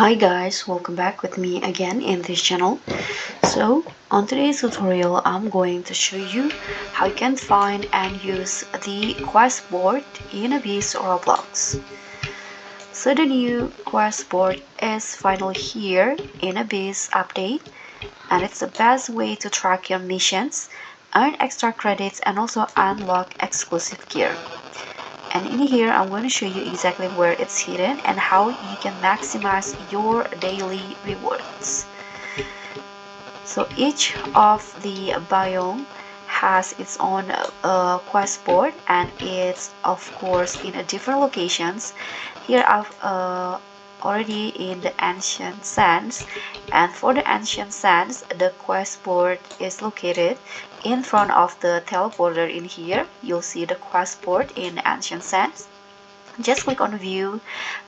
Hi guys, welcome back with me again in this channel. So on today's tutorial I'm going to show you how you can find and use the quest board in Abyss Roblox. So the new quest board is finally here in Abyss update, and it's the best way to track your missions, earn extra credits, and also unlock exclusive gear. And in here I'm going to show you exactly where it's hidden and how you can maximize your daily rewards. So each of the biome has its own quest board, and it's of course in a different locations. Here I've already in the ancient sands, and for the ancient sands the quest board is located in front of the teleporter. In here you'll see the quest board in ancient sands. Just click on view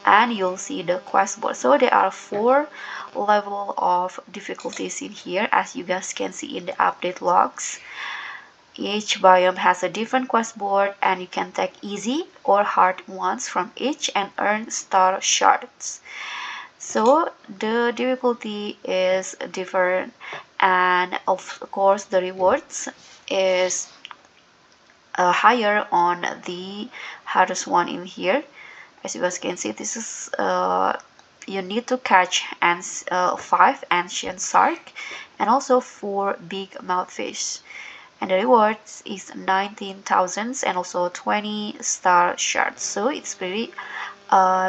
and you'll see the quest board. So there are 4 level of difficulties in here, as you guys can see in the update logs. Each biome has a different quest board, and you can take easy or hard ones from each and earn star shards. So the difficulty is different, and of course the rewards is higher on the hardest one in here. As you guys can see, this is you need to catch 5 ancient shark and also 4 big mouthfish, and the rewards is 19,000 and also 20 star shards. So it's pretty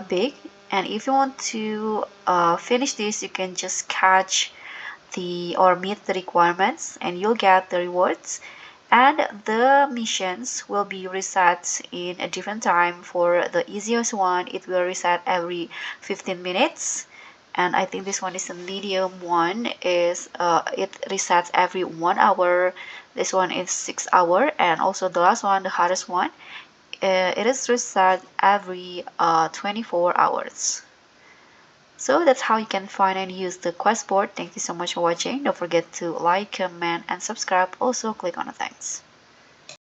big, and if you want to finish this, you can just catch the or meet the requirements and you'll get the rewards. And the missions will be reset in a different time. For the easiest one, it will reset every 15 minutes, and I think this one is a medium one, is it resets every 1 hour. This one is 6 hour, and also the last one, the hardest one, it is reset every 24 hours. So that's how you can find and use the quest board. Thank you so much for watching. Don't forget to like, comment, and subscribe. Also click on the thanks.